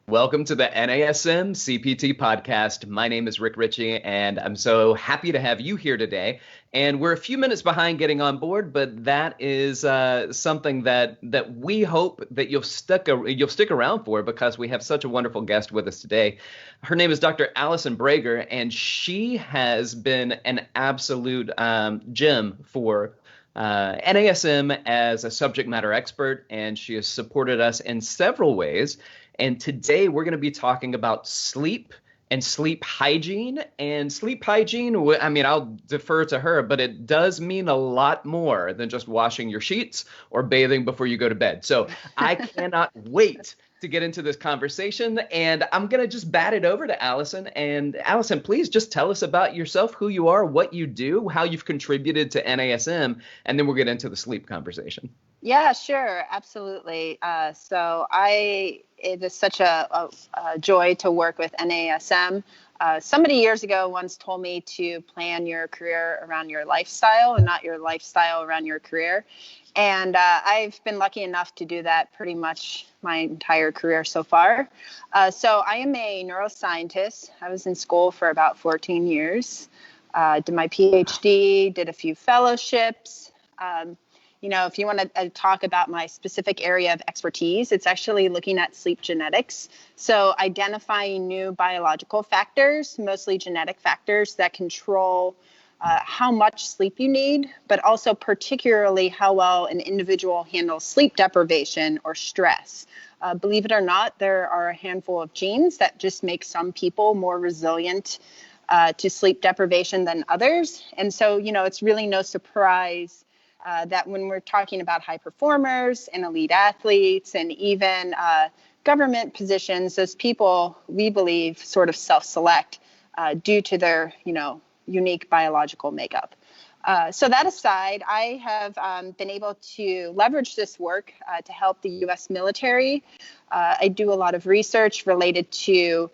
Welcome to the NASM CPT podcast. My name is Richey, and I'm so happy to have you here today. And we're a few minutes behind getting on board, but that is something that we hope that you'll stick around for, because we have such a wonderful guest with us today. Her name is Dr. Alison Brager, and she has been an absolute gem for NASM as a subject matter expert, and she has supported us in several ways. And today we're going to be talking about sleep and sleep hygiene. And sleep hygiene, I mean, I'll defer to her, but it does mean a lot more than just washing your sheets or bathing before you go to bed. So I cannot wait to get into this conversation. And I'm going to just bat it over to Alison. And Alison, please just tell us about yourself, who you are, what you do, how you've contributed to NASM, and then we'll get into the sleep conversation. Yeah, sure. Absolutely. It is such a joy to work with NASM. Somebody years ago once told me to plan your career around your lifestyle and not your lifestyle around your career. And I've been lucky enough to do that pretty much my entire career so far. So I am a neuroscientist. I was in school for about 14 years, did my PhD, did a few fellowships. If you want to talk about my specific area of expertise, it's actually looking at sleep genetics. So identifying new biological factors, mostly genetic factors that control how much sleep you need, but also particularly how well an individual handles sleep deprivation or stress. Believe it or not, there are a handful of genes that just make some people more resilient to sleep deprivation than others. And so, it's really no surprise that when we're talking about high performers and elite athletes and even government positions, those people, we believe, sort of self-select due to their, unique biological makeup. So that aside, I have been able to leverage this work to help the U.S. military. I do a lot of research related to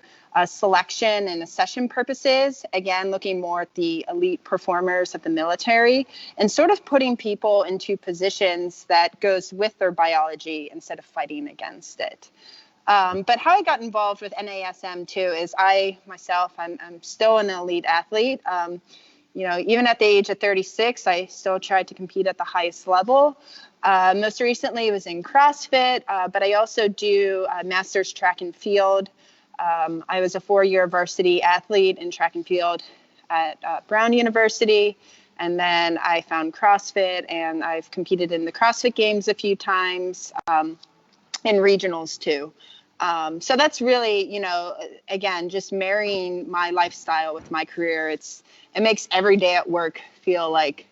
selection and accession purposes, again, looking more at the elite performers of the military and sort of putting people into positions that goes with their biology instead of fighting against it. But how I got involved with NASM too is I'm still an elite athlete. Even at the age of 36, I still tried to compete at the highest level. Most recently it was in CrossFit, but I also do master's track and field. I was a 4-year varsity athlete in track and field at Brown University. And then I found CrossFit, and I've competed in the CrossFit Games a few times, in regionals too. So that's really, again, just marrying my lifestyle with my career. It makes every day at work feel like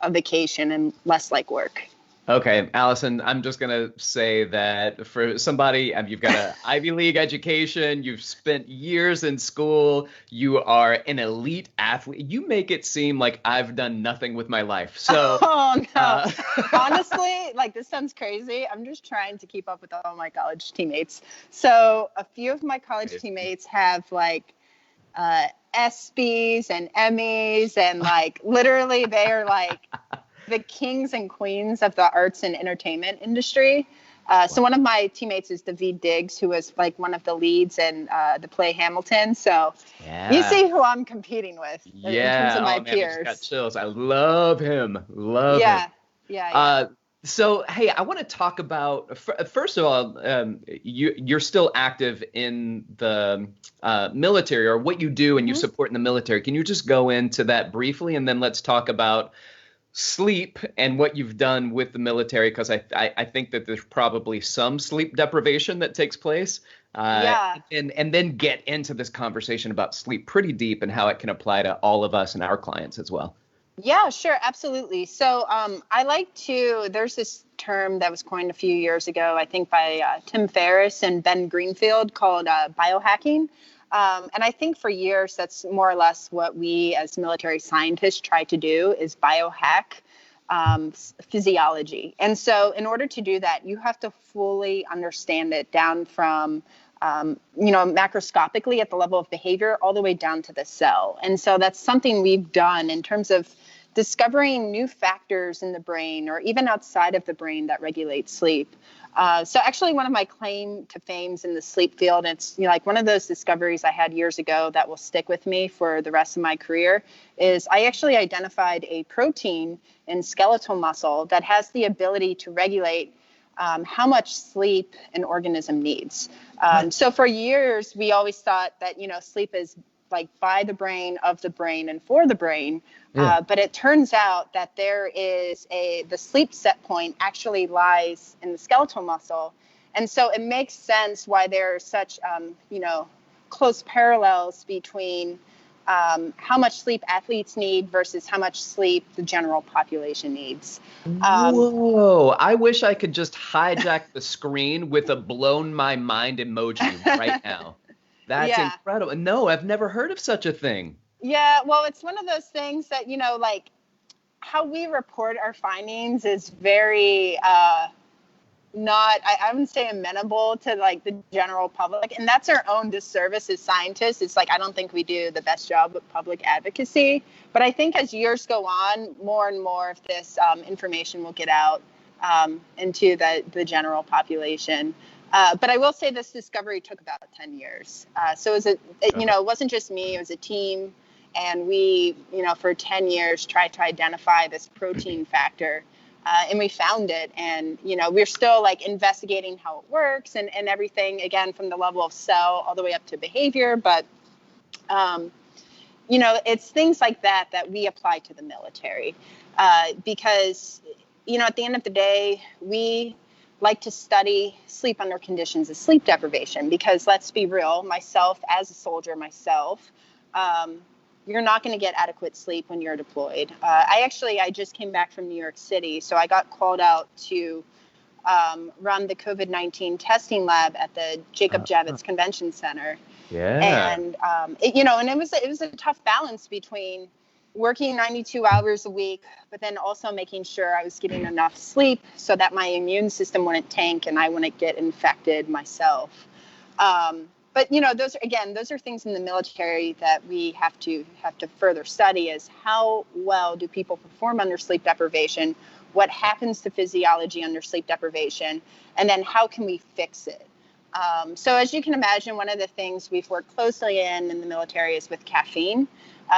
a vacation and less like work. Okay, Alison, I'm just going to say that for somebody, you've got an Ivy League education, you've spent years in school, you are an elite athlete. You make it seem like I've done nothing with my life. So, oh, no. Honestly, this sounds crazy. I'm just trying to keep up with all my college teammates. So a few of my college teammates have ESPYs and Emmys, and literally they are the kings and queens of the arts and entertainment industry. So one of my teammates is Daveed Diggs, who was one of the leads in the play Hamilton. So you see who I'm competing with in terms of my peers. I just got chills. I love him. Love him. Yeah. So, hey, I want to talk about, first of all, you're still active in the military, or what you do and you support in the military. Can you just go into that briefly, and then let's talk about sleep and what you've done with the military, because I think that there's probably some sleep deprivation that takes place. And then get into this conversation about sleep pretty deep and how it can apply to all of us and our clients as well. Yeah, sure. Absolutely. So there's this term that was coined a few years ago, I think by Tim Ferriss and Ben Greenfield, called biohacking. And I think for years, that's more or less what we as military scientists try to do, is biohack physiology. And so in order to do that, you have to fully understand it down from, macroscopically at the level of behavior all the way down to the cell. And so that's something we've done in terms of discovering new factors in the brain or even outside of the brain that regulate sleep. So actually one of my claim to fames in the sleep field, it's like one of those discoveries I had years ago that will stick with me for the rest of my career, is I actually identified a protein in skeletal muscle that has the ability to regulate how much sleep an organism needs. So for years, we always thought that, sleep is like by the brain, of the brain, and for the brain. Yeah. But it turns out that the sleep set point actually lies in the skeletal muscle. And so it makes sense why there are such, close parallels between how much sleep athletes need versus how much sleep the general population needs. Whoa, I wish I could just hijack the screen with a blown my mind emoji right now. That's incredible. No, I've never heard of such a thing. Yeah, well, it's one of those things that, like how we report our findings is very I wouldn't say amenable to like the general public. And that's our own disservice as scientists. It's like, I don't think we do the best job of public advocacy. But I think as years go on, more and more of this information will get out into the general population. But I will say this discovery took about 10 years. So it wasn't just me, it was a team. And we, for 10 years tried to identify this protein factor. And we found it. And, we're still like investigating how it works and everything, again, from the level of cell all the way up to behavior. But, it's things like that we apply to the military because, at the end of the day, we like to study sleep under conditions of sleep deprivation, because let's be real, myself as a soldier myself, you're not going to get adequate sleep when you're deployed. I just came back from New York City, so I got called out to run the COVID-19 testing lab at the Jacob Javits Convention Center. Yeah. And it was a tough balance between working 92 hours a week, but then also making sure I was getting enough sleep so that my immune system wouldn't tank and I wouldn't get infected myself. But those are things in the military that we have to further study, is how well do people perform under sleep deprivation, what happens to physiology under sleep deprivation, and then how can we fix it? So as you can imagine, one of the things we've worked closely in the military is with caffeine,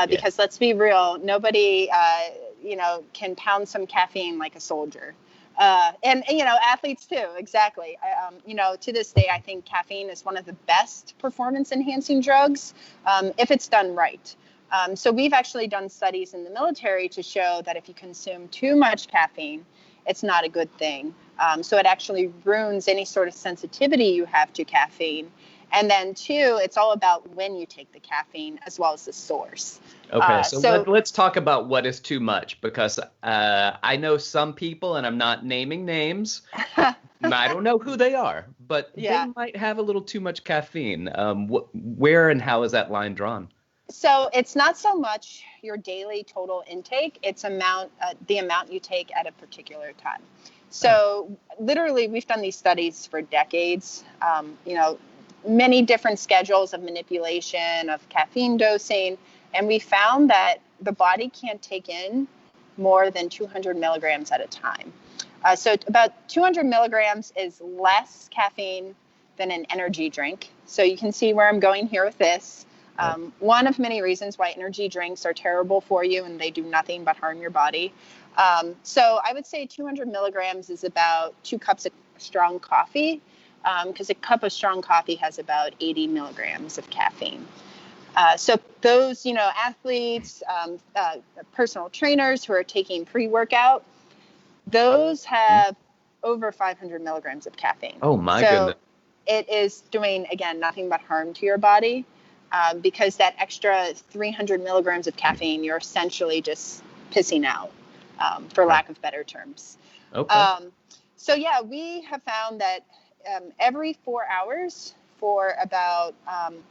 because let's be real, nobody can pound some caffeine like a soldier. And athletes too, exactly. To this day, I think caffeine is one of the best performance enhancing drugs if it's done right. So we've actually done studies in the military to show that if you consume too much caffeine, it's not a good thing. So it actually ruins any sort of sensitivity you have to caffeine. And then two, it's all about when you take the caffeine as well as the source. Okay, so let's talk about what is too much, because I know some people, and I'm not naming names, I don't know who they are, but they might have a little too much caffeine. Where and how is that line drawn? So it's not so much your daily total intake, it's the amount you take at a particular time. So literally, we've done these studies for decades, many different schedules of manipulation of caffeine dosing. And we found that the body can't take in more than 200 milligrams at a time. So about 200 milligrams is less caffeine than an energy drink. So you can see where I'm going here with this. One of many reasons why energy drinks are terrible for you, and they do nothing but harm your body. So I would say 200 milligrams is about 2 cups of strong coffee, because a cup of strong coffee has about 80 milligrams of caffeine. So those, athletes, personal trainers who are taking pre-workout, those have over 500 milligrams of caffeine. Oh, my goodness. It is doing, again, nothing but harm to your body, because that extra 300 milligrams of caffeine, you're essentially just pissing out, for lack of better terms. Okay. So, we have found that every 4 hours, for about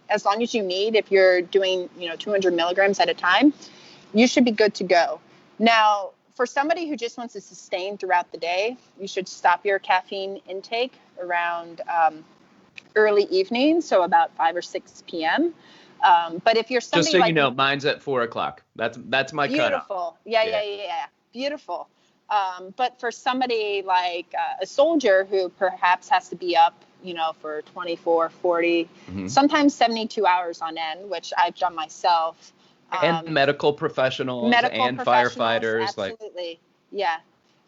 as long as you need, if you're doing 200 milligrams at a time, you should be good to go. Now, for somebody who just wants to sustain throughout the day, you should stop your caffeine intake around early evening, so about 5 or 6 p.m. But if you're somebody just so like you know, mine's at 4 o'clock. That's my cutoff. beautiful, yeah, beautiful. But for somebody like a soldier who perhaps has to be up, for 24, 40, sometimes 72 hours on end, which I've done myself. And medical professionals and firefighters, absolutely. Yeah.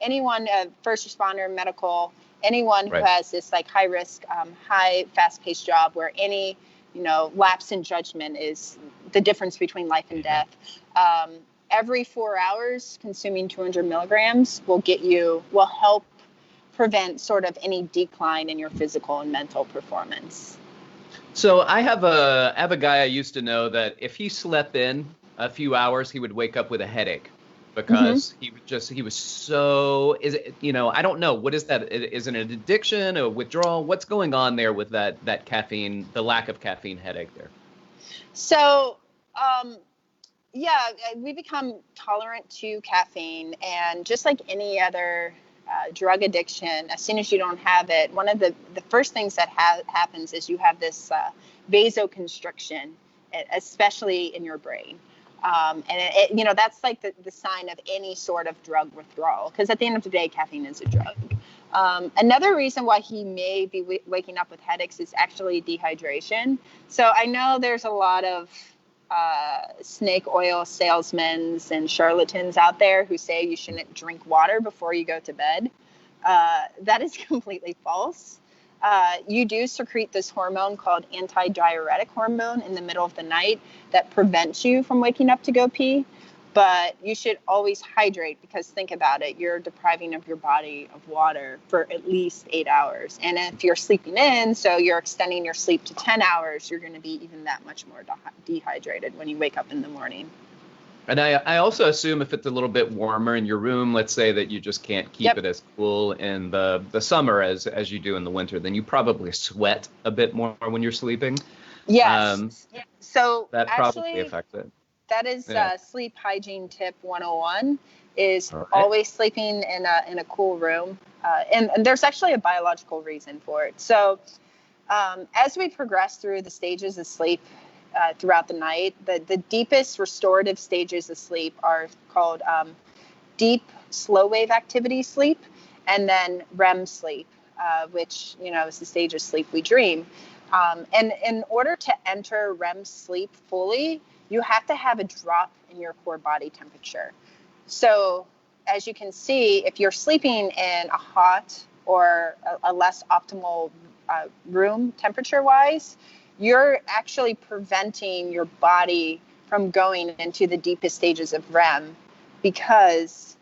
Anyone, first responder, medical, anyone who Right. has this like high risk, high fast paced job where any, lapse in judgment is the difference between life and death. Every 4 hours, consuming 200 milligrams will help prevent sort of any decline in your physical and mental performance. So I have a guy I used to know that if he slept in a few hours, he would wake up with a headache because he was so, I don't know. What is that? Is it an addiction, a withdrawal? What's going on there with that caffeine, the lack of caffeine headache there? So, we become tolerant to caffeine, and just like any other drug addiction, as soon as you don't have it, one of the first things that happens is you have this vasoconstriction, especially in your brain. And that's like the sign of any sort of drug withdrawal, because at the end of the day, caffeine is a drug. Another reason why he may be waking up with headaches is actually dehydration. So I know there's a lot of snake oil salesmen and charlatans out there who say you shouldn't drink water before you go to bed. That is completely false. You do secrete this hormone called antidiuretic hormone in the middle of the night that prevents you from waking up to go pee. But you should always hydrate, because think about it, you're depriving of your body of water for at least 8 hours. And if you're sleeping in, so you're extending your sleep to 10 hours, you're going to be even that much more dehydrated when you wake up in the morning. And I also assume if it's a little bit warmer in your room, let's say that you just can't keep it as cool in the summer as you do in the winter, then you probably sweat a bit more when you're sleeping. Yes. So that actually, probably affects it. That is sleep hygiene tip 101, is always sleeping in a cool room. And there's actually a biological reason for it. So as we progress through the stages of sleep throughout the night, the deepest restorative stages of sleep are called deep slow wave activity sleep, and then REM sleep, which, is the stage of sleep we dream. And in order to enter REM sleep fully, you have to have a drop in your core body temperature. So as you can see, if you're sleeping in a hot or a less optimal room temperature-wise, you're actually preventing your body from going into the deepest stages of REM, because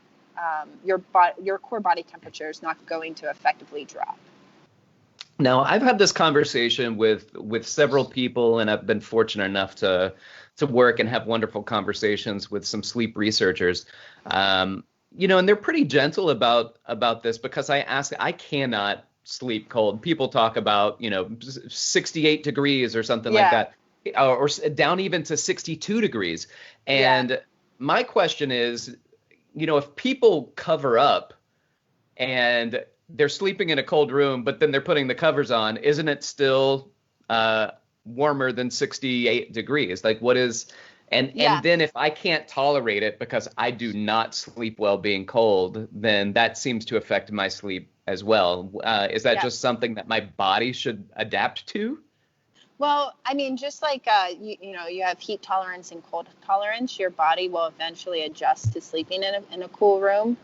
your core body temperature is not going to effectively drop. Now, I've had this conversation with several people, and I've been fortunate enough to work and have wonderful conversations with some sleep researchers. And they're pretty gentle about this, because I cannot sleep cold. People talk about, 68 degrees or something like that, or down even to 62 degrees. And my question is, if people cover up and they're sleeping in a cold room, but then they're putting the covers on, isn't it still warmer than 68 degrees? Like, what is, and then if I can't tolerate it because I do not sleep well being cold, then that seems to affect my sleep as well. Is that just something that my body should adapt to? Well, I mean, just like, you have heat tolerance and cold tolerance, your body will eventually adjust to sleeping in a cool room.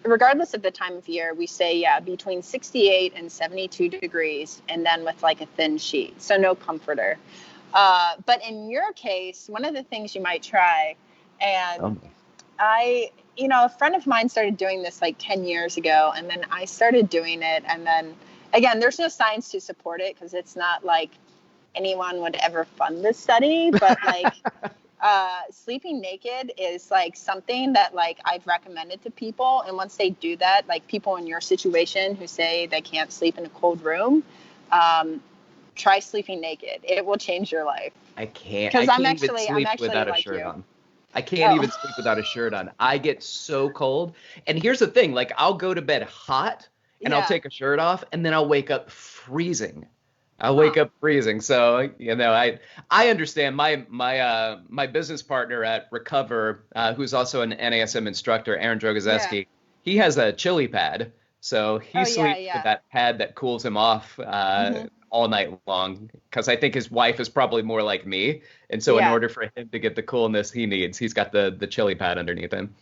Regardless of the time of year, we say, between 68 and 72 degrees, and then with like a thin sheet. So no comforter. But in your case, one of the things you might try, and a friend of mine started doing this like 10 years ago, and then I started doing it. And then again, there's no science to support it, because it's not like anyone would ever fund this study, but like, sleeping naked is like something that like I've recommended to people. And once they do that, like people in your situation who say they can't sleep in a cold room, try sleeping naked. It will change your life. I can't. Because I'm even sleep without a like shirt you. on. I can't even sleep without a shirt on. I get so cold. And here's the thing, like I'll go to bed hot and I'll take a shirt off, and then I'll wake up freezing. I'll wake up freezing. So, I understand my business partner at Recover, who's also an NASM instructor, Aaron Yeah. Drogozeski, he has a chili pad. So he Oh, yeah, sleeps with yeah. that pad that cools him off Hmm. all night long. Because I think his wife is probably more like me. And so in Yeah. order for him to get the coolness he needs, he's got the chili pad underneath him.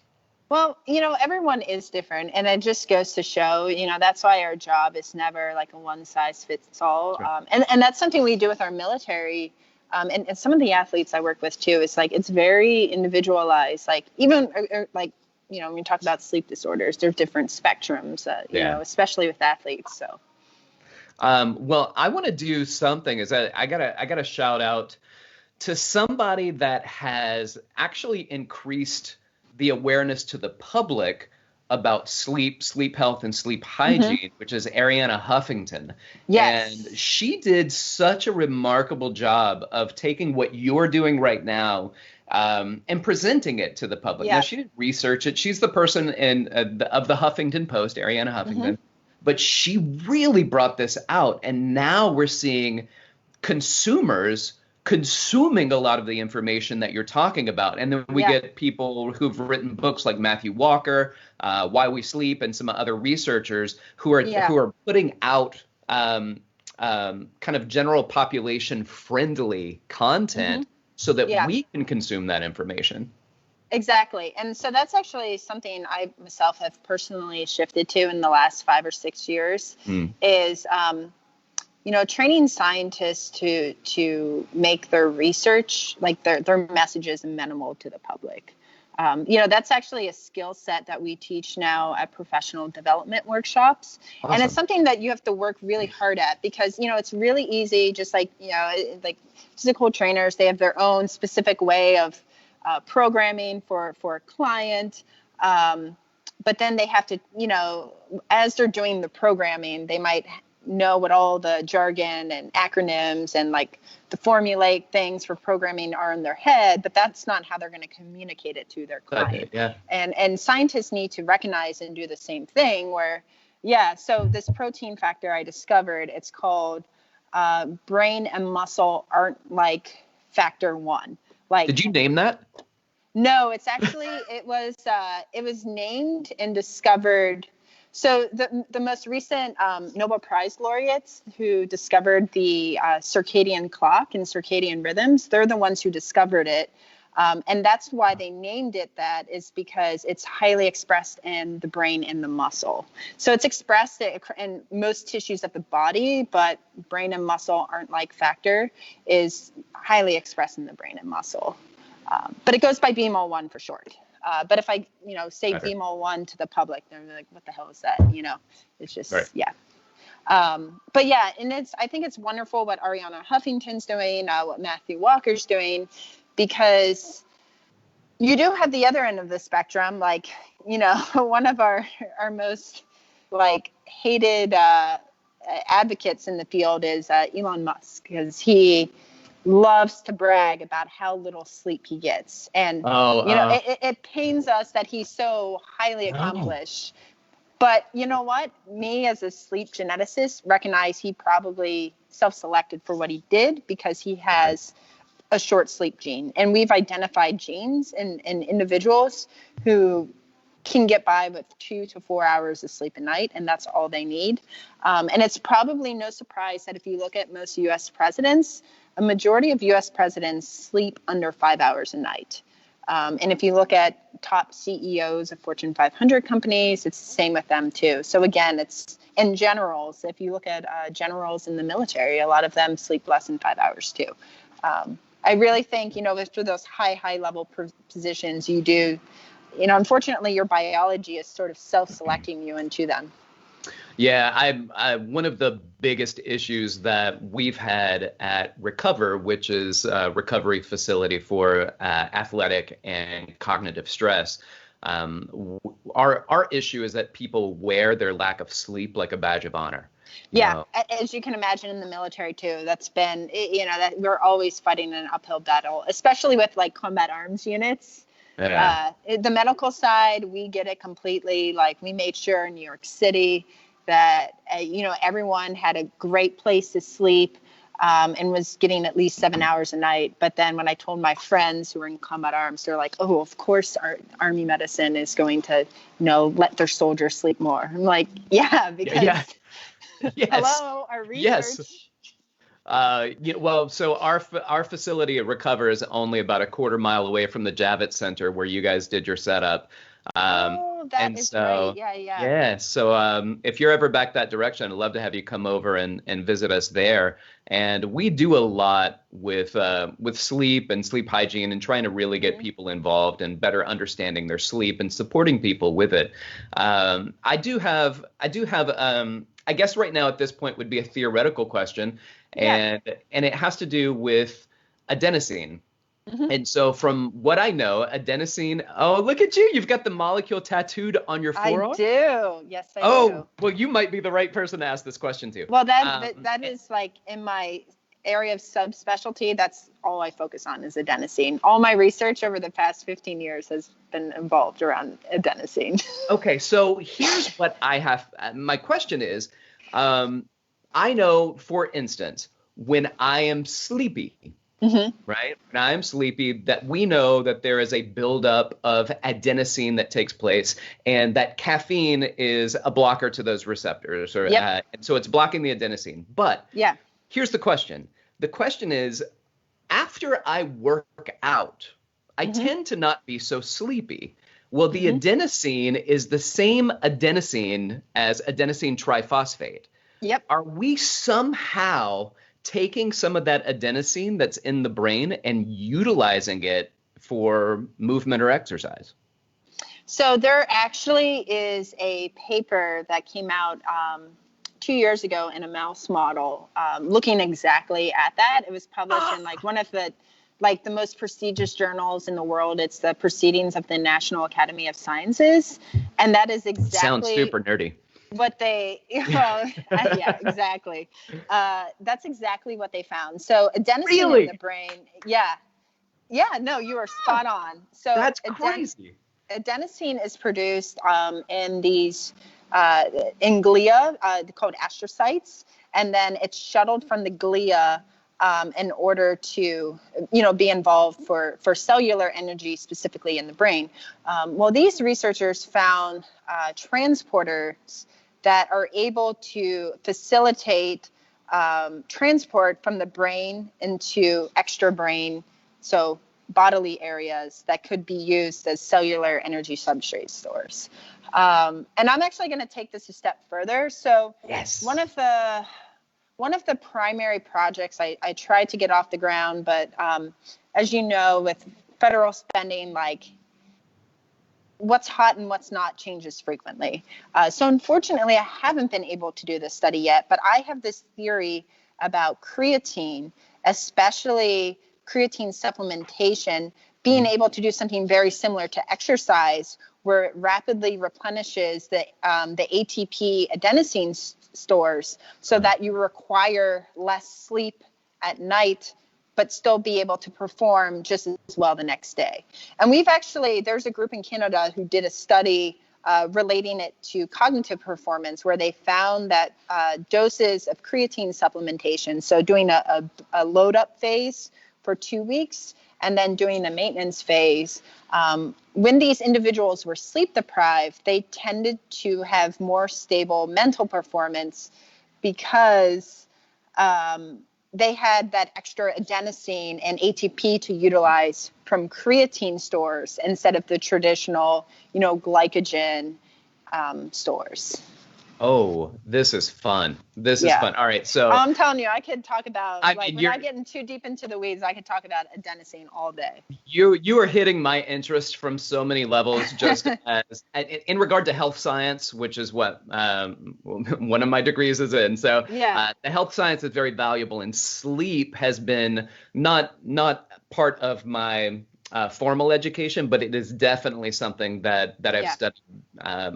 Well, everyone is different, and it just goes to show, that's why our job is never like a one size fits all. Sure. And that's something we do with our military. And some of the athletes I work with too, it's like it's very individualized. Like even like, when you talk about sleep disorders, there's different spectrums, Yeah. especially with athletes. So, Well, I want to do something is that I gotta shout out to somebody that has actually increased the awareness to the public about sleep health, and sleep hmm, hygiene, which is Ariana Huffington. And yes. she did such a remarkable job of taking what you're doing right now and presenting it to the public. Now, Yeah. she didn't research it. She's the person of the Huffington Post, Ariana Hmm. Huffington. But she really brought this out. And now we're seeing consumers consuming a lot of the information that you're talking about. And then we Yeah. get people who've written books like Matthew Walker, Why We Sleep, and some other researchers who are Yeah. putting out kind of general population friendly Hmm. content so that Yeah. we can consume that information. Exactly. And so that's actually something I myself have personally shifted to in the last 5 or 6 years Mm, is, training scientists to make their research, like their messages, amenable to the public. That's actually a skill set that we teach now at professional development workshops. And it's awesome. something that you have to work really hard at because, it's really easy, just like physical trainers, they have their own specific way of programming for a client. But then they have to, as they're doing the programming, they might know what all the jargon and acronyms and like the formulaic things for programming are in their head, but that's not how they're going to communicate it to their client. Yeah. And scientists need to recognize and do the same thing where, yeah, so this protein factor I discovered, it's called brain and muscle aren't like factor one. Did Like, you name that? no, it was named and discovered. So the most recent Nobel Prize laureates who discovered the circadian clock and circadian rhythms, they're the ones who discovered it. And that's why they named it that, is because it's highly expressed in the brain and the muscle. So it's expressed in most tissues of the body, but brain and muscle aren't like factor is highly expressed in the brain and muscle. But it goes by BMO1 for short. But if I, say Okay. BMO1 to the public, they're like, what the hell is that? It's Right. just, yeah. But yeah, and I think it's wonderful what Ariana Huffington's doing, what Matthew Walker's doing, because you do have the other end of the spectrum. Like, one of our most like hated advocates in the field is Elon Musk, because he loves to brag about how little sleep he gets. And, Oh, it pains us that he's so highly no. accomplished. But you know what? Me as a sleep geneticist recognize he probably self-selected for what he did because he Right. has a short sleep gene. And we've identified genes in individuals who can get by with 2 to 4 hours of sleep a night, and that's all they need. And it's probably no surprise that if you look at most U.S. presidents, a majority of U.S. presidents sleep under 5 hours a night. And if you look at top CEOs of Fortune 500 companies, it's the same with them too. So again, it's in generals. If you look at generals in the military, a lot of them sleep less than 5 hours too. I really think, for those high level positions, you do, unfortunately, your biology is sort of self-selecting you into them. Yeah, one of the biggest issues that we've had at Recover, which is a recovery facility for athletic and cognitive stress. Our issue is that people wear their lack of sleep like a badge of honor. You Yeah, know, as you can imagine in the military too, that's been, that we're always fighting an uphill battle, especially with like combat arms units. yeah, The medical side, we get it completely. Like we made sure in New York City that, everyone had a great place to sleep. and was getting at least 7 hours a night. But then when I told my friends who were in combat arms, they're like, oh, of course our Army medicine is going to, let their soldiers sleep more. I'm like, yeah, because Yes. hello, our research. Yes. So our facility recovers only about a quarter mile away from the Javits Center where you guys did your setup. That is right. Yeah. Yeah. So if you're ever back that direction, I'd love to have you come over and visit us there. And we do a lot with sleep and sleep hygiene and trying to really get people involved and better understanding their sleep and supporting people with it. I do have I guess right now at this point would be a theoretical question, and it has to do with adenosine. And so from what I know, adenosine, oh, look at you. You've got the molecule tattooed on your forearm. I do. Yes, I do. Oh, well, you might be the right person to ask this question to. Well, that is like in my area of subspecialty. That's all I focus on is adenosine. All my research over the past 15 years has been involved around adenosine. Okay, so here's what I have. My question is, I know, for instance, when I am sleepy, right? When I am sleepy, that we know that there is a buildup of adenosine that takes place, and that caffeine is a blocker to those receptors, or so it's blocking the adenosine. But here's the question. The question is, after I work out, I tend to not be so sleepy. Well, the adenosine is the same adenosine as adenosine triphosphate. Yep. Are we somehow taking some of that adenosine that's in the brain and utilizing it for movement or exercise? So there actually is a paper that came out 2 years ago in a mouse model looking exactly at that. It was published in like one of the most prestigious journals in the world. It's the Proceedings of the National Academy of Sciences. And that is exactly... Sounds super nerdy. What they, yeah, exactly. That's exactly what they found. So adenosine in the brain, no, you are spot on. So that's crazy. Adenosine is produced in these in glia called astrocytes, and then it's shuttled from the glia in order to, be involved for cellular energy, specifically in the brain. Well, these researchers found transporters that are able to facilitate transport from the brain into extra brain, so bodily areas that could be used as cellular energy substrate stores. And I'm actually going to take this a step further. So one of the primary projects I tried to get off the ground, but as you know, with federal spending, like what's hot and what's not changes frequently. So unfortunately, I haven't been able to do this study yet, but I have this theory about creatine, especially creatine supplementation, being able to do something very similar to exercise, where it rapidly replenishes the ATP adenosine stores so that you require less sleep at night, but still be able to perform just as well the next day. And there's a group in Canada who did a study relating it to cognitive performance, where they found that doses of creatine supplementation, so doing a load up phase for 2 weeks and then doing the maintenance phase, when these individuals were sleep deprived, they tended to have more stable mental performance because they had that extra adenosine and ATP to utilize from creatine stores instead of the traditional, glycogen stores. Oh, this is fun. This is fun. All right. So I'm telling you, I could talk about, without getting too deep into the weeds, I could talk about adenosine all day. You are hitting my interest from so many levels, just as in regard to health science, which is what one of my degrees is in. So the health science is very valuable, and sleep has been not part of my formal education, but it is definitely something that I've studied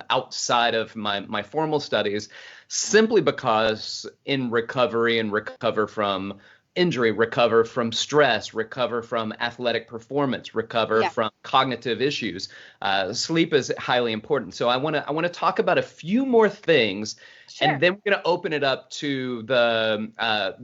outside of my formal studies, simply because in recovery and recover from injury, recover from stress, recover from athletic performance, recover from cognitive issues. Sleep is highly important. So I want to talk about a few more things, and then we're going to open it up to the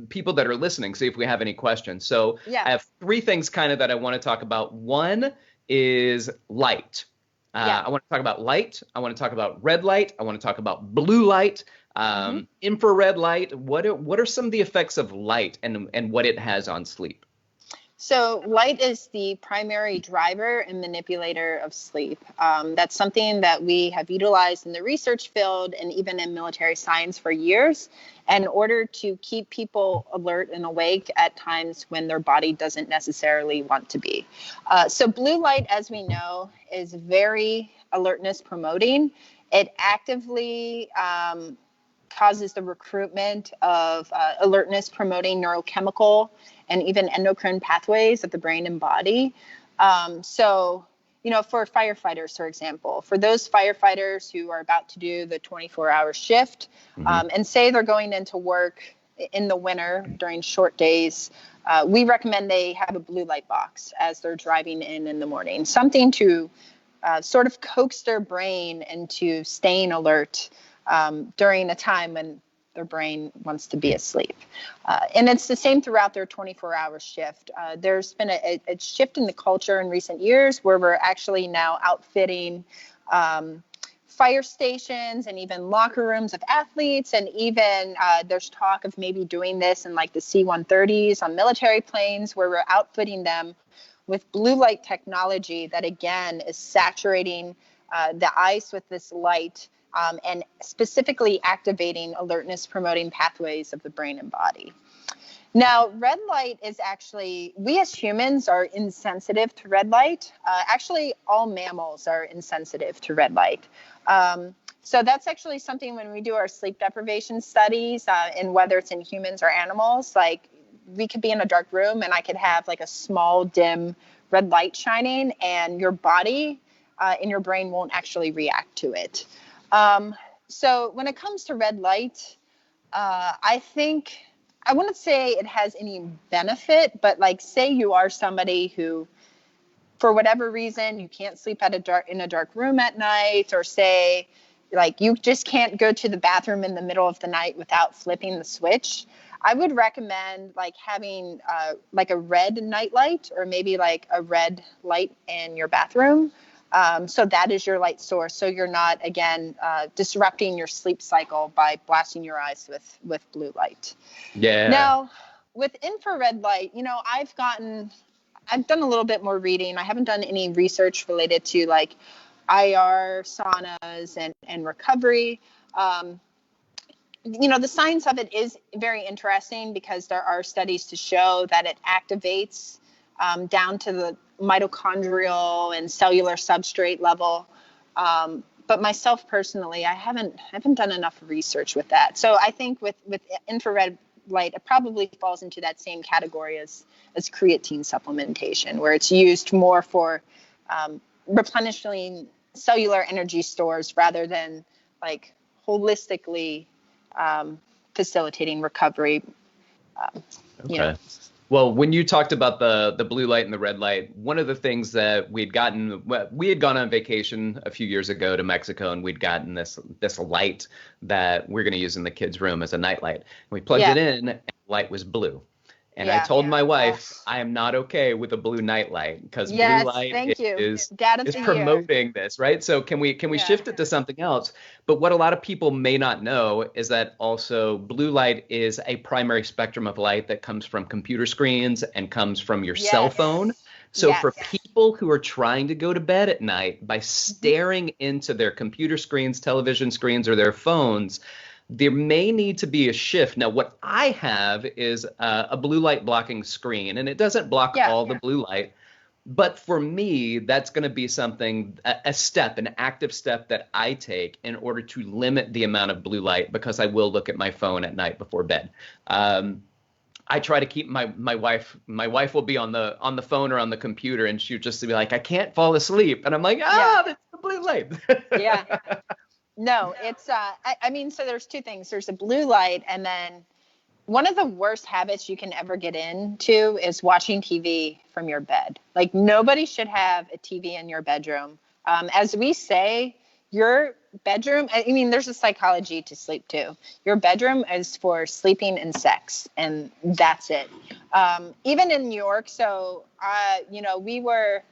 people that are listening, see if we have any questions. So I have three things kind of that I want to talk about. One is light. I want to talk about light. I want to talk about red light. I want to talk about blue light. Infrared light. What are some of the effects of light and what it has on sleep? So light is the primary driver and manipulator of sleep. That's something that we have utilized in the research field and even in military science for years in order to keep people alert and awake at times when their body doesn't necessarily want to be. So blue light, as we know, is very alertness promoting. It actively causes the recruitment of alertness promoting neurochemical and even endocrine pathways of the brain and body. So, for firefighters, for example, for those firefighters who are about to do the 24-hour shift and say they're going into work in the winter during short days, we recommend they have a blue light box as they're driving in the morning, something to sort of coax their brain into staying alert during a time when their brain wants to be asleep. And it's the same throughout their 24-hour shift. There's been a shift in the culture in recent years where we're actually now outfitting fire stations and even locker rooms of athletes. And even there's talk of maybe doing this in like the C-130s on military planes where we're outfitting them with blue light technology that, again, is saturating the ice with this light and specifically activating alertness promoting pathways of the brain and body. Now, red light is actually, we as humans are insensitive to red light. Actually, all mammals are insensitive to red light. So that's actually something when we do our sleep deprivation studies, and whether it's in humans or animals, like we could be in a dark room and I could have like a small dim red light shining and your body and your brain won't actually react to it. So when it comes to red light, I think, I wouldn't say it has any benefit, but like say you are somebody who, for whatever reason, you can't sleep in a dark room at night, or say like you just can't go to the bathroom in the middle of the night without flipping the switch. I would recommend like having like a red night light, or maybe like a red light in your bathroom. So that is your light source. So you're not, again, disrupting your sleep cycle by blasting your eyes with blue light. Yeah. Now, with infrared light, I've done a little bit more reading. I haven't done any research related to like IR, saunas, and recovery. The science of it is very interesting because there are studies to show that it activates down to the mitochondrial and cellular substrate level. But myself personally, I haven't done enough research with that. So I think with infrared light, it probably falls into that same category as creatine supplementation, where it's used more for replenishing cellular energy stores rather than like holistically facilitating recovery. Okay. Well, when you talked about the blue light and the red light, one of the things that we had gone on vacation a few years ago to Mexico, and we'd gotten this light that we're going to use in the kids' room as a night light. We plugged it in, and the light was blue. And I told my wife, I am not okay with a blue night light because blue light is promoting this, right? So can we shift it to something else? But what a lot of people may not know is that also blue light is a primary spectrum of light that comes from computer screens and comes from your cell phone. So for people who are trying to go to bed at night by staring into their computer screens, television screens, or their phones, there may need to be a shift. Now, what I have is a blue light blocking screen, and it doesn't block all the blue light. But for me, that's going to be something, an active step that I take in order to limit the amount of blue light, because I will look at my phone at night before bed. I try to keep my wife will be on the phone or on the computer, and she'll just be like, I can't fall asleep. And I'm like, that's the blue light. No, it's, so there's two things. There's a blue light, and then one of the worst habits you can ever get into is watching TV from your bed. Like, nobody should have a TV in your bedroom. As we say, your bedroom, I mean, there's a psychology to sleep too. Your bedroom is for sleeping and sex, and that's it. Even in New York, so, we were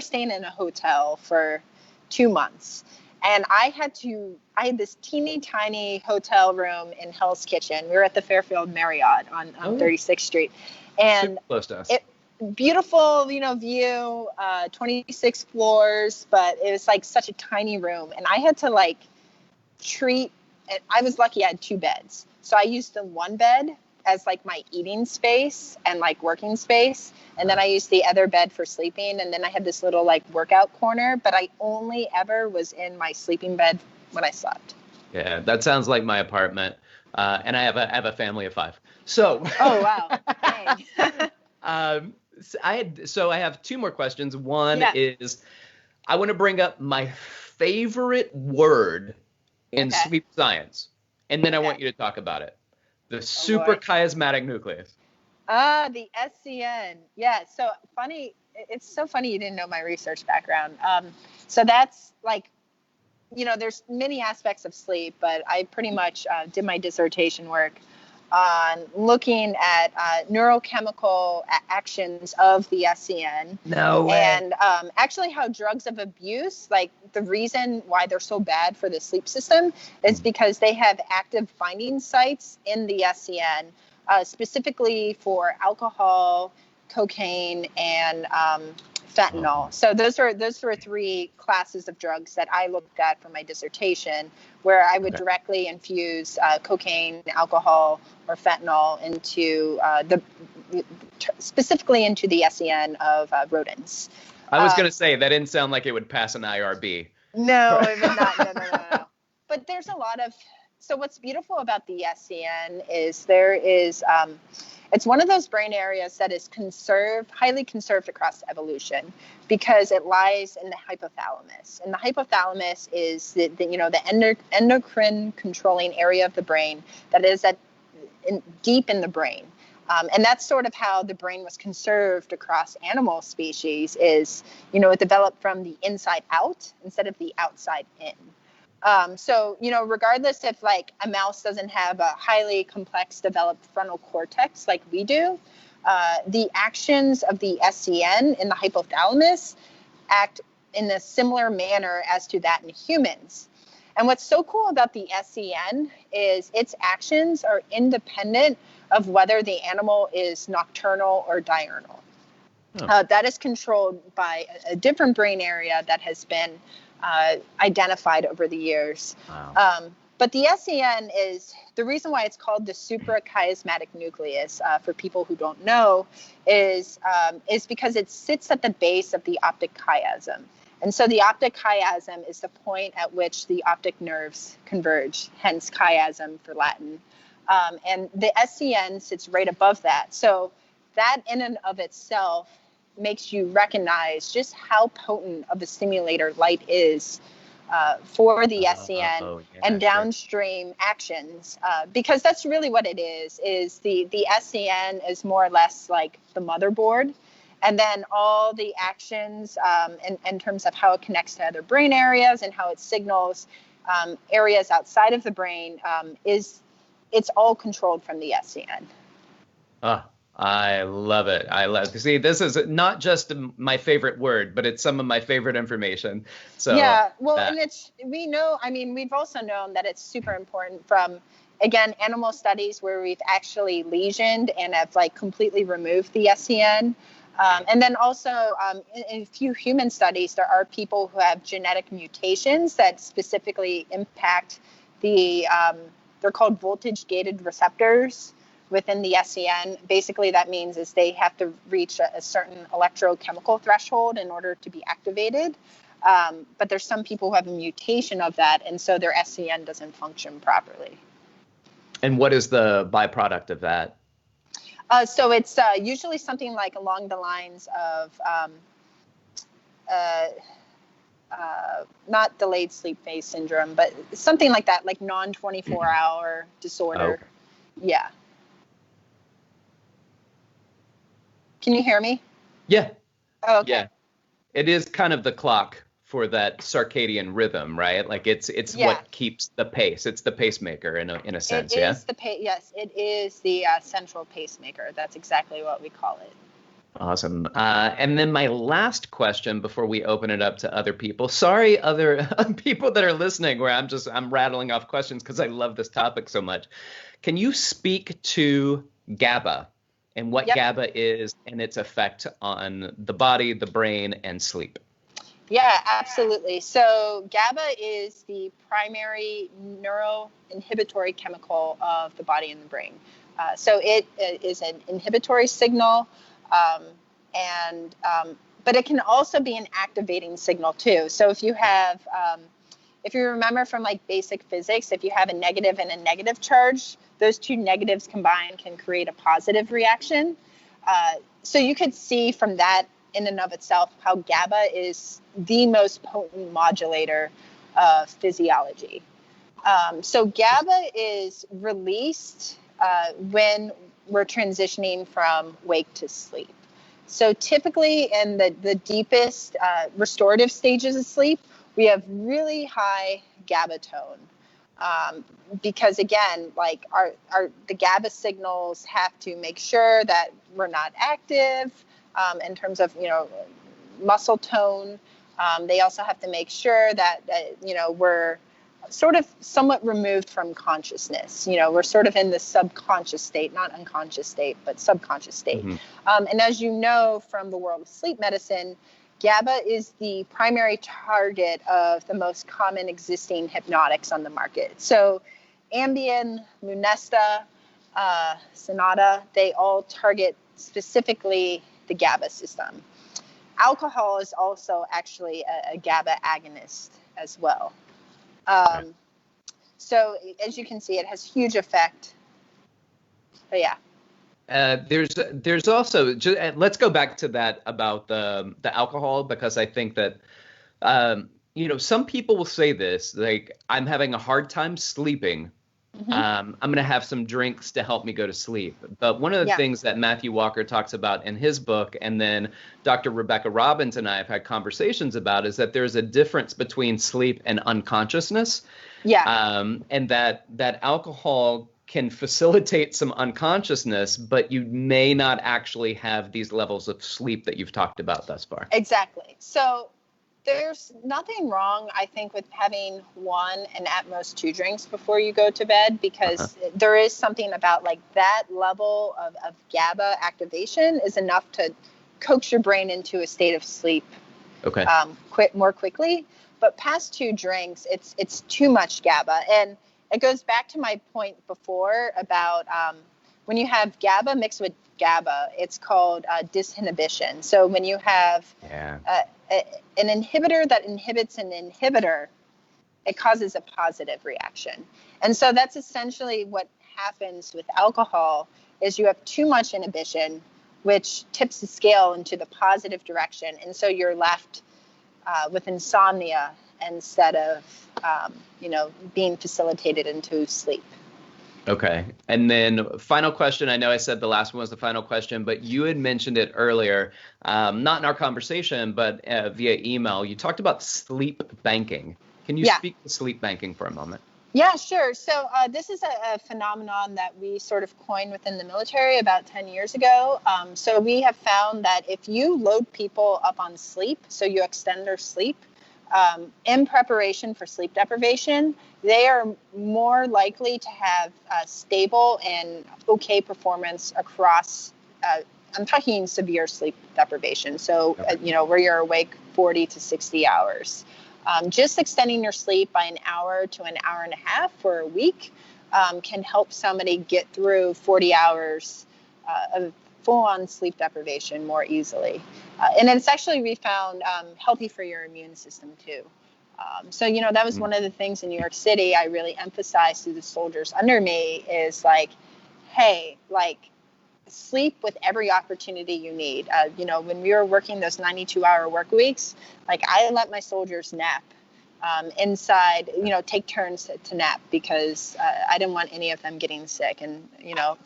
staying in a hotel for 2 months. And I had this teeny tiny hotel room in Hell's Kitchen. We were at the Fairfield Marriott on 36th Street. And super close to us. Beautiful, view, 26 floors, but it was like such a tiny room. And I had to I was lucky I had 2 beds. So I used the one bed as like my eating space and like working space. And then I used the other bed for sleeping. And then I had this little like workout corner, but I only ever was in my sleeping bed when I slept. Yeah, that sounds like my apartment. And I have a family of 5. So. Oh, wow. Dang. I have 2 more questions. One is, I want to bring up my favorite word in sleep science. And then I want you to talk about it. The suprachiasmatic nucleus. The SCN. Yeah. So funny. It's so funny you didn't know my research background. So that's like, there's many aspects of sleep, but I pretty much did my dissertation work on looking at neurochemical actions of the SCN. No way. And actually how drugs of abuse, like the reason why they're so bad for the sleep system is because they have active binding sites in the SCN, specifically for alcohol, cocaine, and fentanyl. So those were 3 classes of drugs that I looked at for my dissertation, where I would directly infuse cocaine, alcohol, or fentanyl into specifically into the SCN of rodents. I was going to say, that didn't sound like it would pass an IRB. No, it would not. No. But there's a lot of, so what's beautiful about the SCN is it's one of those brain areas that is highly conserved across evolution, because it lies in the hypothalamus. And the hypothalamus is the endocrine controlling area of the brain that is deep in the brain. And that's sort of how the brain was conserved across animal species is, it developed from the inside out instead of the outside in. So, regardless if like a mouse doesn't have a highly complex developed frontal cortex like we do, the actions of the SCN in the hypothalamus act in a similar manner as to that in humans. And what's so cool about the SCN is its actions are independent of whether the animal is nocturnal or diurnal. That is controlled by a different brain area that has been identified over the years. Wow. But the SCN is, the reason why it's called the suprachiasmatic nucleus, for people who don't know, is because it sits at the base of the optic chiasm. And so the optic chiasm is the point at which the optic nerves converge, hence chiasm for Latin. And the SCN sits right above that. So that in and of itself makes you recognize just how potent of a stimulator light is for the SCN and downstream actions, because that's really what it is the SCN is more or less like the motherboard. And then all the actions in terms of how it connects to other brain areas and how it signals areas outside of the brain it's all controlled from the SCN. I love it. See, this is not just my favorite word, but it's some of my favorite information. So yeah, well, and we've also known that it's super important from, again, animal studies where we've actually lesioned and have like completely removed the SCN. And then also in a few human studies, there are people who have genetic mutations that specifically impact they're called voltage-gated receptors within the SCN. Basically, that means is they have to reach a certain electrochemical threshold in order to be activated. But there's some people who have a mutation of that, and so their SCN doesn't function properly. And what is the byproduct of that? So it's usually something like along the lines of not delayed sleep phase syndrome, but something like that, like non-24-hour disorder. Oh. Yeah. Can you hear me? Yeah. Oh, okay. Yeah. It is kind of the clock for that circadian rhythm, right? Like it's Yeah, what keeps the pace. It's the pacemaker in a it sense, yeah? is yes, it is the central pacemaker. That's exactly what we call it. Awesome. And then my last question before we open it up to other people. Sorry, other people that are listening, where I'm rattling off questions because I love this topic so much. Can you speak to GABA and what Yep. GABA is and its effect on the body, the brain, and sleep? Yeah, absolutely. So GABA is the primary neuroinhibitory chemical of the body and the brain. So it is an inhibitory signal, um, and but it can also be an activating signal too. So if you remember from like basic physics, if you have a negative and a negative charge, those two negatives combined can create a positive reaction. So you could see from that in and of itself how GABA is the most potent modulator of physiology. So GABA is released when we're transitioning from wake to sleep. So typically in the deepest restorative stages of sleep, we have really high GABA tone. Because again, like the GABA signals have to make sure that we're not active in terms of, muscle tone. They also have to make sure that we're sort of somewhat removed from consciousness. We're sort of in the subconscious state, not unconscious state, but subconscious state. Mm-hmm. And as you know from the world of sleep medicine, GABA is the primary target of the most common existing hypnotics on the market. So Ambien, Lunesta, Sonata, they all target specifically the GABA system. Alcohol is also actually a GABA agonist as well. So as you can see, it has huge effect. But yeah. There's also let's go back to that about the alcohol, because I think that some people will say this, like, I'm having a hard time sleeping. Mm-hmm. I'm going to have some drinks to help me go to sleep. But one of the things that Matthew Walker talks about in his book, and then Dr. Rebecca Robbins and I have had conversations about, is that there's a difference between sleep and unconsciousness. Yeah. And that alcohol can facilitate some unconsciousness, but you may not actually have these levels of sleep that you've talked about thus far. Exactly. So there's nothing wrong, I think, with having one and at most two drinks before you go to bed, because there is something about like that level of GABA activation is enough to coax your brain into a state of sleep more quickly. But past two drinks, it's too much GABA. And it goes back to my point before about when you have GABA mixed with GABA, it's called disinhibition. So when you have an inhibitor that inhibits an inhibitor, it causes a positive reaction. And so that's essentially what happens with alcohol, is you have too much inhibition, which tips the scale into the positive direction. And so you're left with insomnia instead of, being facilitated into sleep. Okay. And then final question. I know I said the last one was the final question, but you had mentioned it earlier, not in our conversation, but via email. You talked about sleep banking. Can you speak to sleep banking for a moment? Yeah, sure. So this is a phenomenon that we sort of coined within the military about 10 years ago. So we have found that if you load people up on sleep, so you extend their sleep, in preparation for sleep deprivation, they are more likely to have stable and okay performance across, I'm talking severe sleep deprivation. So, where you're awake 40 to 60 hours. Just extending your sleep by an hour to an hour and a half for a week can help somebody get through 40 hours of full-on sleep deprivation more easily. And it's actually, we found, healthy for your immune system too. So, that was one of the things in New York City I really emphasized to the soldiers under me is like, hey, like, sleep with every opportunity you need. When we were working those 92-hour work weeks, like, I let my soldiers nap inside, take turns to nap, because I didn't want any of them getting sick. And,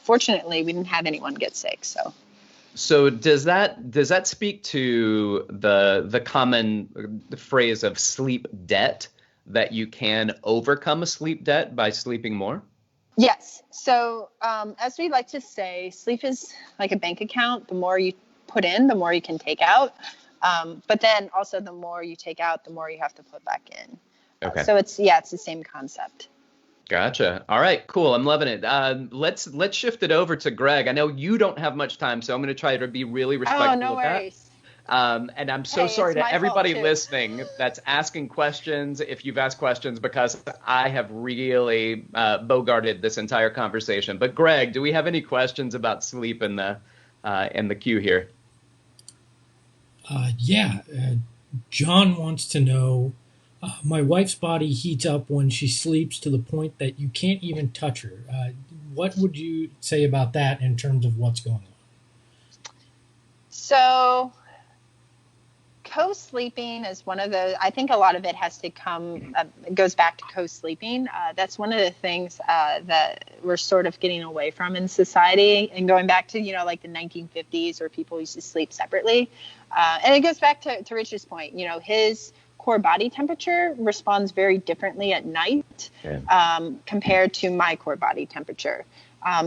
fortunately, we didn't have anyone get sick. So. So does that speak to the common phrase of sleep debt, that you can overcome a sleep debt by sleeping more? Yes. So, as we like to say, sleep is like a bank account. The more you put in, the more you can take out. But then also, the more you take out, the more you have to put back in. Okay. So it's the same concept. Gotcha. All right, cool. I'm loving it. Let's shift it over to Greg. I know you don't have much time, so I'm going to try to be really Oh, respectful no of that. worries. And I'm so Hey, sorry it's to my fault everybody too. listening that's asking questions, if you've asked questions, because I have really bogarted this entire conversation. But Greg, do we have any questions about sleep in the queue here? Yeah, John wants to know, my wife's body heats up when she sleeps to the point that you can't even touch her. What would you say about that in terms of what's going on? So, co-sleeping is one of the, I think a lot of it has to come, goes back to co-sleeping. That's one of the things that we're sort of getting away from in society, and going back to, like the 1950s, where people used to sleep separately. And it goes back to Rich's point, his core body temperature responds very differently at night, Yeah. compared to my core body temperature.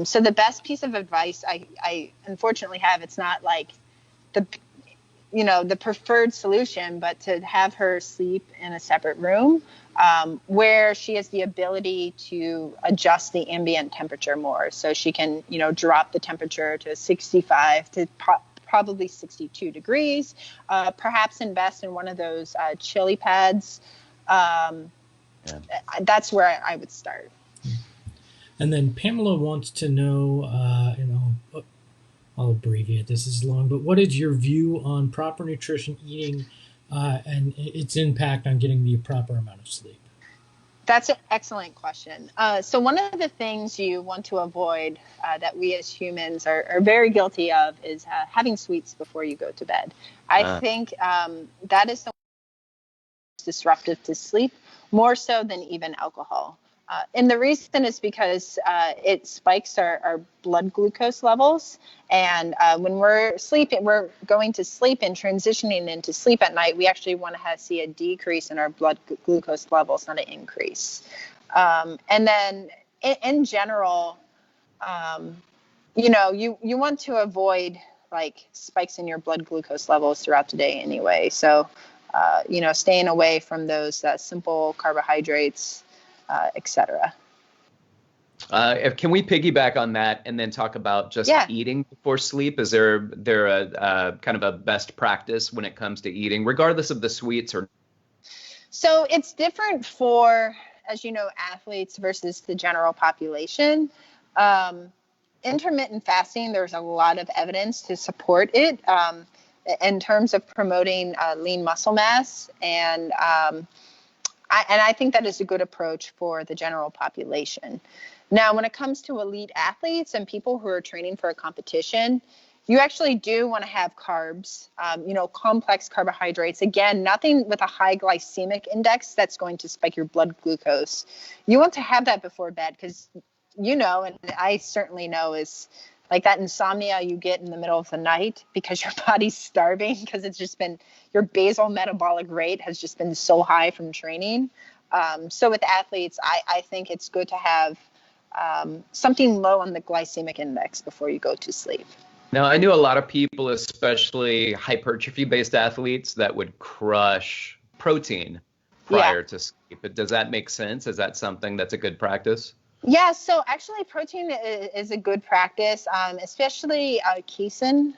So the best piece of advice I unfortunately have, it's not like the the preferred solution, but to have her sleep in a separate room, where she has the ability to adjust the ambient temperature more. So she can, drop the temperature to 65 to probably 62 degrees, perhaps invest in one of those chili pads. Yeah. That's where I would start. And then Pamela wants to know, I'll abbreviate this is long, but what is your view on proper nutrition, eating, and its impact on getting the proper amount of sleep? That's an excellent question. So one of the things you want to avoid, that we as humans are very guilty of, is having sweets before you go to bed. I think that is the most disruptive to sleep, more so than even alcohol. And the reason is because it spikes our blood glucose levels. And when we're sleeping, we're going to sleep and transitioning into sleep at night, we actually want to see a decrease in our blood glucose levels, not an increase. And then in general, you want to avoid like spikes in your blood glucose levels throughout the day anyway. So, staying away from those simple carbohydrates, etc. Can we piggyback on that and then talk about just Yeah. eating before sleep? Is there a kind of a best practice when it comes to eating, regardless of the sweets or? So it's different for, as you know, athletes versus the general population. Intermittent fasting, there's a lot of evidence to support it, in terms of promoting lean muscle mass, and I think that is a good approach for the general population. Now, when it comes to elite athletes and people who are training for a competition, you actually do want to have carbs, complex carbohydrates. Again, nothing with a high glycemic index that's going to spike your blood glucose. You want to have that before bed because, and I certainly know, is like that insomnia you get in the middle of the night because your body's starving, because it's just been, your basal metabolic rate has just been so high from training. So with athletes, I think it's good to have something low on the glycemic index before you go to sleep. Now, I knew a lot of people, especially hypertrophy-based athletes, that would crush protein prior to sleep. But does that make sense? Is that something that's a good practice? Yeah, so actually protein is a good practice, especially casein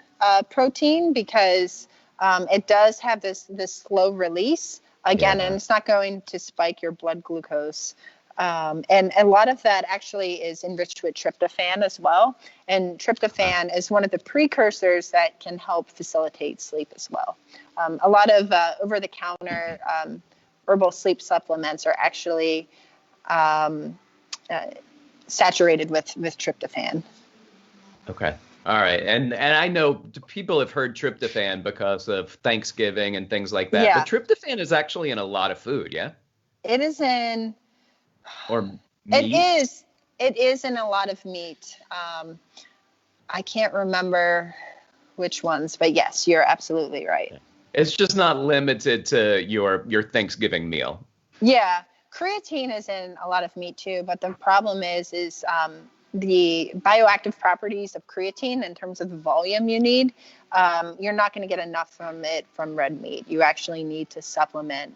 protein, because it does have this slow release again, and it's not going to spike your blood glucose. And a lot of that actually is enriched with tryptophan as well. And tryptophan is one of the precursors that can help facilitate sleep as well. A lot of over-the-counter herbal sleep supplements are actually saturated with tryptophan. Okay. All right. And I know people have heard tryptophan because of Thanksgiving and things like that. Yeah. But tryptophan is actually in a lot of food, yeah? It is in. Or meat? It is in a lot of meat. I can't remember which ones, but yes, you're absolutely right. It's just not limited to your Thanksgiving meal. Yeah, creatine is in a lot of meat too, but the problem is the bioactive properties of creatine in terms of the volume you need. You're not going to get enough from it from red meat. You actually need to supplement,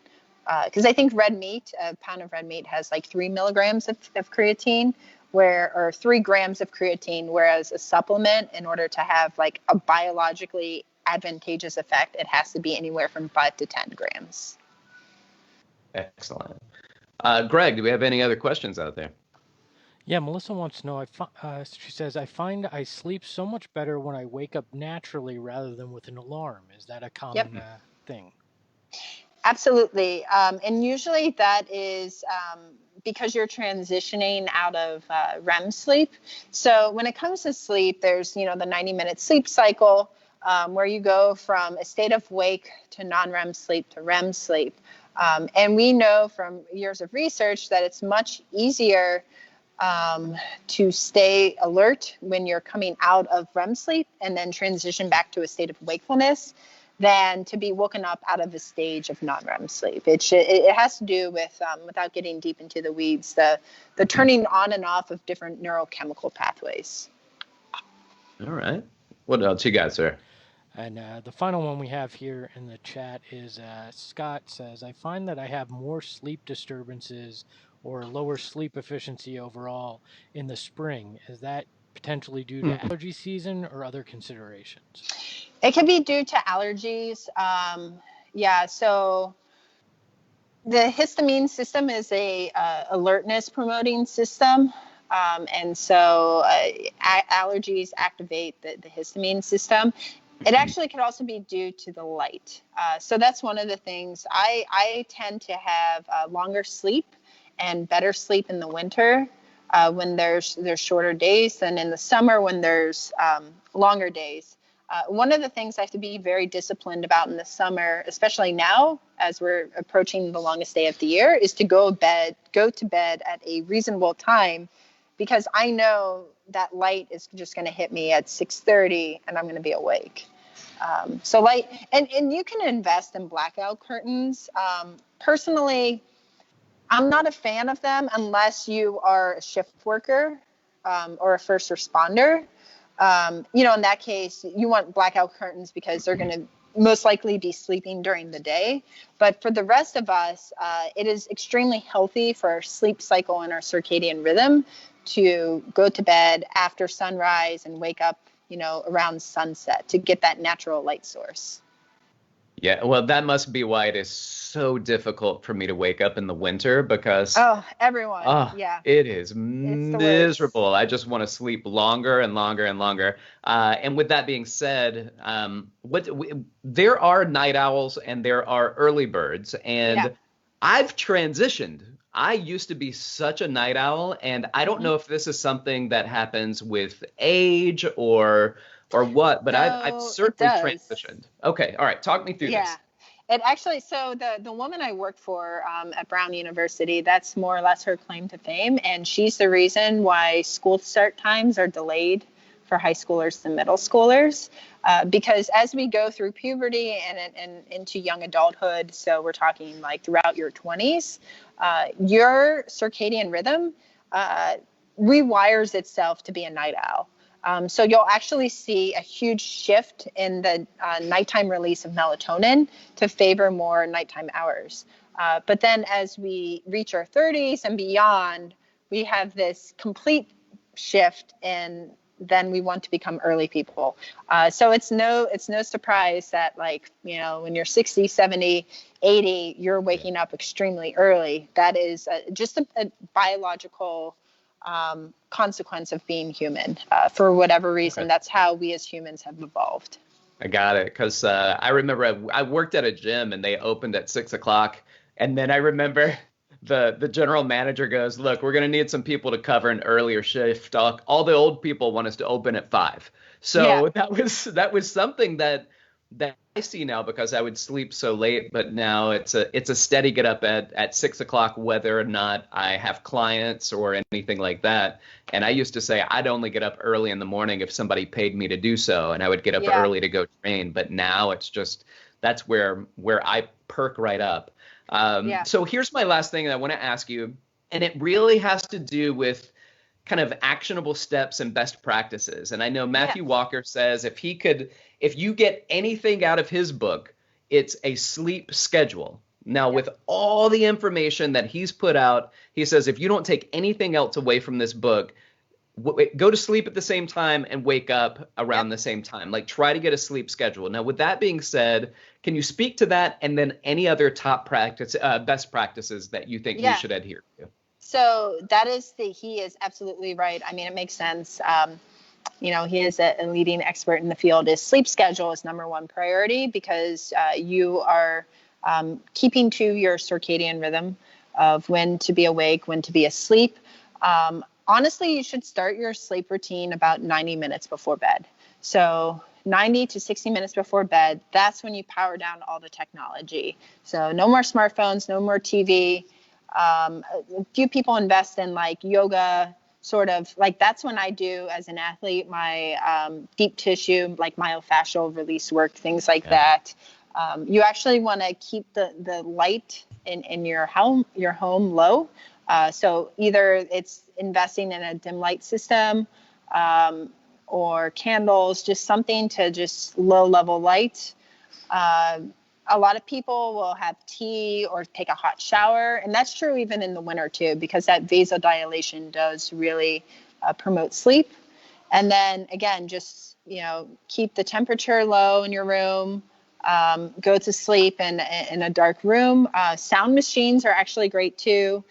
because I think red meat, a pound of red meat has like 3 milligrams of creatine, or 3 grams of creatine, whereas a supplement, in order to have like a biologically advantageous effect, it has to be anywhere from 5 to 10 grams. Excellent. Greg, do we have any other questions out there? Yeah, Melissa wants to know, she says, I find I sleep so much better when I wake up naturally rather than with an alarm. Is that a common thing? Absolutely. And usually that is because you're transitioning out of REM sleep. So when it comes to sleep, there's, the 90-minute sleep cycle, where you go from a state of wake to non-REM sleep to REM sleep. And we know from years of research that it's much easier to stay alert when you're coming out of REM sleep and then transition back to a state of wakefulness than to be woken up out of a stage of non-REM sleep. It has to do with, without getting deep into the weeds, the turning on and off of different neurochemical pathways. All right. What else you got, sir? And the final one we have here in the chat is Scott says, I find that I have more sleep disturbances or lower sleep efficiency overall in the spring. Is that potentially due to allergy season or other considerations? It can be due to allergies. So the histamine system is a alertness promoting system. And so allergies activate the histamine system. It actually could also be due to the light. So that's one of the things. I tend to have longer sleep and better sleep in the winter when there's shorter days than in the summer when there's longer days. One of the things I have to be very disciplined about in the summer, especially now as we're approaching the longest day of the year, is to go to bed at a reasonable time, because I know that light is just going to hit me at 6:30 and I'm going to be awake. So light, and you can invest in blackout curtains. Personally, I'm not a fan of them unless you are a shift worker or a first responder. In that case, you want blackout curtains because they're going to most likely be sleeping during the day. But for the rest of us, it is extremely healthy for our sleep cycle and our circadian rhythm to go to bed after sunrise and wake up, around sunset to get that natural light source. Yeah, well, that must be why it is so difficult for me to wake up in the winter, because everyone, it is miserable. I just want to sleep longer and longer and longer. And with that being said, there are night owls and there are early birds, and I've transitioned. I used to be such a night owl, and I don't know if this is something that happens with age or what, but I've certainly transitioned. Okay, all right, talk me through this. It actually, so the woman I work for at Brown University, that's more or less her claim to fame, and she's the reason why school start times are delayed for high schoolers and middle schoolers, because as we go through puberty and into young adulthood, so we're talking like throughout your 20s, your circadian rhythm rewires itself to be a night owl. So you'll actually see a huge shift in the nighttime release of melatonin to favor more nighttime hours. But then as we reach our 30s and beyond, we have this complete shift, and then we want to become early people. So it's no surprise that, like, when you're 60, 70, 80, you're waking up extremely early. That is just a biological consequence of being human. For whatever reason, that's how we as humans have evolved. I got it, because I remember I worked at a gym and they opened at 6 o'clock, and then I remember the general manager goes, "Look, we're going to need some people to cover an earlier shift. All the old people want us to open at 5." So that was something that see now, because I would sleep so late, but now it's a steady get up at 6 o'clock, whether or not I have clients or anything like that. And I used to say I'd only get up early in the morning if somebody paid me to do so, and I would get up Yeah. early to go train. But now it's just, that's where I perk right up. Yeah. So here's my last thing that I want to ask you, and it really has to do with kind of actionable steps and best practices. And I know Matthew Walker says if you get anything out of his book, it's a sleep schedule. Now, with all the information that he's put out, he says if you don't take anything else away from this book, go to sleep at the same time and wake up around the same time. Like, try to get a sleep schedule. Now, with that being said, can you speak to that, and then any other top best practices that you think we should adhere to? So he is absolutely right. I mean, it makes sense. He is a leading expert in the field. His sleep schedule is number one priority, because you are keeping to your circadian rhythm of when to be awake, when to be asleep. Honestly, you should start your sleep routine about 90 minutes before bed. So 90 to 60 minutes before bed, that's when you power down all the technology. So no more smartphones, no more TV. A few people invest in like yoga, sort of like, that's when I do as an athlete, my deep tissue, like myofascial release work, things like that. You actually want to keep the light in your home low. So either it's investing in a dim light system, or candles, just something to just low level light. A lot of people will have tea or take a hot shower, and that's true even in the winter too, because that vasodilation does really promote sleep. And then again, just keep the temperature low in your room. Go to sleep in a dark room. Sound machines are actually great too.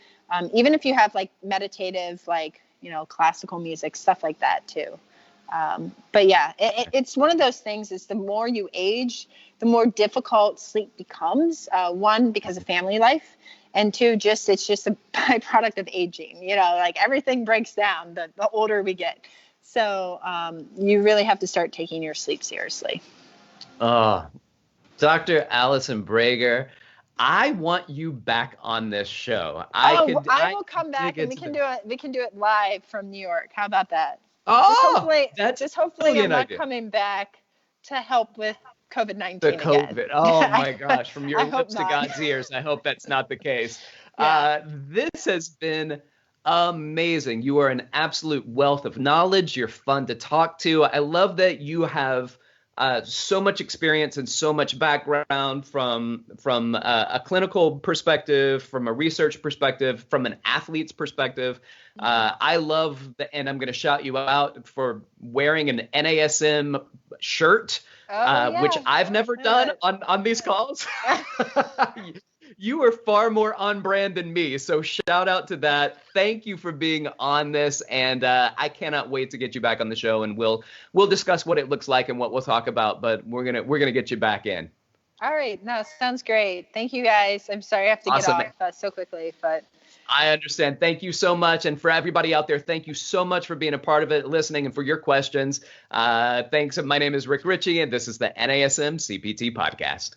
Even if you have like meditative, like classical music, stuff like that too. But yeah, it's one of those things, is the more you age, the more difficult sleep becomes. One, because of family life, and two, it's just a byproduct of aging. Like everything breaks down the older we get. So you really have to start taking your sleep seriously. Dr. Alison Brager, I want you back on this show. I will come back, and we can do it live from New York. How about that? Just hopefully I'm not coming back to help with COVID-19 the COVID. Again. Oh my gosh, from your lips to God's ears. I hope that's not the case. This has been amazing. You are an absolute wealth of knowledge. You're fun to talk to. I love that you have so much experience and so much background from a clinical perspective, from a research perspective, from an athlete's perspective. I love and I'm going to shout you out for wearing an NASM shirt, which I've never done on these calls. You are far more on brand than me, so shout out to that. Thank you for being on this, and I cannot wait to get you back on the show, and we'll discuss what it looks like and what we'll talk about. But we're gonna get you back in. All right, no, sounds great. Thank you guys. I'm sorry I have to get off so quickly, but I understand. Thank you so much, and for everybody out there, thank you so much for being a part of it, listening, and for your questions. Thanks. My name is Rick Richey, and this is the NASM CPT podcast.